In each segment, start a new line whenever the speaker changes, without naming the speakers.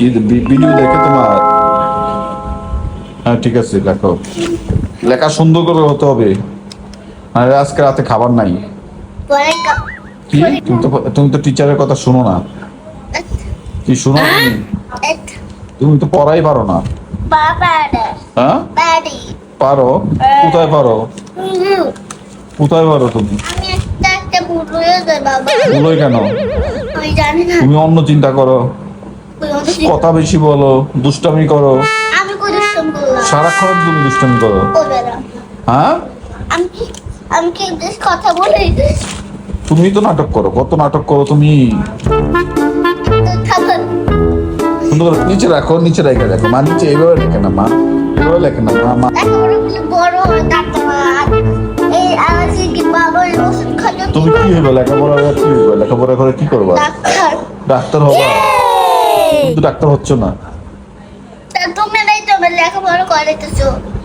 কি ভিডিও দেখে তোমার? হ্যাঁ ঠিক আছে, লেখো। লেখা সুন্দর করে হতে হবে, আর আজকে রাতে খাবার নাই। কি তুমি তো টিচারের কথা শোনো না? কি শোনো তুমি তো পড়াই পারো না। হ্যাঁ পারো, কোথায় পারো? কোথায় পারো তুমি? ভুলোই কেন? তুমি অন্য চিন্তা করো, কথা বেশি বলো, দুষ্টামি করো, সারাক্ষণ তুমি দুষ্টামি করো। হ্যাঁ
কথা বলি।
তুমি তো নাটক করো, কত নাটক করো তুমি। সুন্দর করে নিচে রাখো, নিচে রেখে দেখো মা, নিচে এইভাবে রেখে না মা, এইভাবে লেখে না মা। তুমি কি হইবে লেখাপড়া, কি হইবে লেখাপড়া করে কি করবা? ডাক্তার হবা? কিন্তু ডাক্তার হচ্ছ না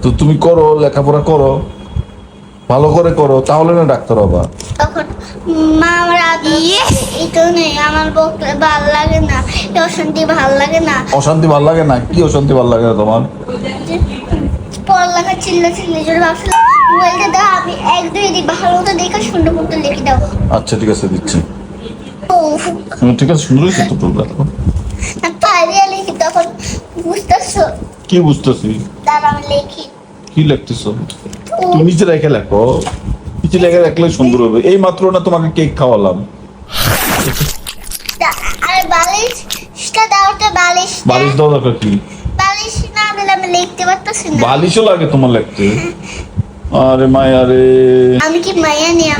তো। তুমি করো, লেখাপড়া করো, ভালো করে করো, তাহলে না ডাক্তার হবা।
তখন মা আমার আমার বকলে ভাল লাগে না, অশান্তি ভাল লাগে না।
অশান্তি ভাল লাগে না? কি অশান্তি ভাল লাগে না তোমার?
পড়ালেখা চিল্লা জোরে ভাবছিলাম বলতে দাও, আমি এক দুই দিন ভালো মতো দেখে সুন্দর মতো লিখে দাও।
আচ্ছা ঠিক আছে, দিচ্ছি। ঠিক আছে, সুন্দর হয়েছে তো লেখো।
তাই লিখি, তখন বুঝতেছো?
কি বুঝতেছি?
দাঁড়া আমি লিখি।
কি লিখতেছো? তুমি নিচে রেখে লেখো, নিচে রেখে রাখলে সুন্দর হবে। এই মাত্র না তোমাকে কেক খাওয়ালাম।
আরে বালিশটা দাও তো, বালিশ।
বালিশ দাও দরকার কি?
বালিশ না দিলে আমি লিখতে পারতেছি না।
বালিশও লাগে তোমার লিখতে? আরে মায়া রে।
আমি কি মাইয়া নিয়া?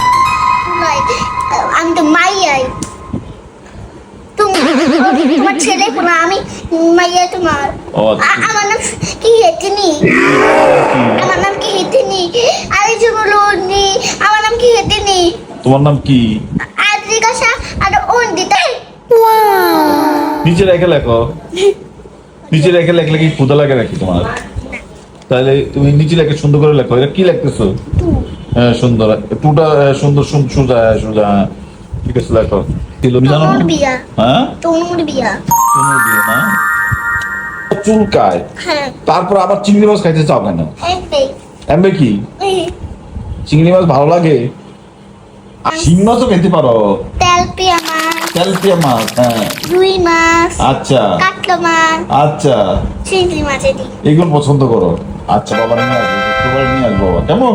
আমি তো মাইয়াই। তোমার ছেলে কোন? আমি মাইয়া তোমার। আমার নাম কি হেতিনি? আমার নাম কি হেতিনি? আরে জুবলুনি, আমার নাম কি হেতিনি?
তোমার নাম কি?
আদ্রিকাশা আর অন্দিতা।
নিচে রেখে লেখো, নিচে রেখে লেখলে কি ক্ষুধা লাগে নাকি তোমার? তাহলে তুমি নিচে লেখে সুন্দর করে লেখো। এটা কি লিখতেছো? হ্যাঁ সুন্দর, টুটা সুন্দর, সোজা সোজা। ঠিক আছে লেখো। জানো? হ্যাঁ
তনুর বিয়া।
তনুর বিয়া না? চুলকায়, তারপর আবার চিংড়ি মাছ খাইতে চাও কেন? এমবে কি চিংড়ি মাছ ভালো লাগে? শিং মাছও খেতে পারো?
তেলপিয়া মাছ।
তেলপিয়া মাছ, হ্যাঁ।
রুই মাছ।
আচ্ছা।
কাতলা মাছ।
আচ্ছা।
চিংড়ি মাছ
এগুলো পছন্দ করো? আচ্ছা, বাবা নিয়ে আসবো, তোমার নিয়ে আসবো বাবা, কেমন?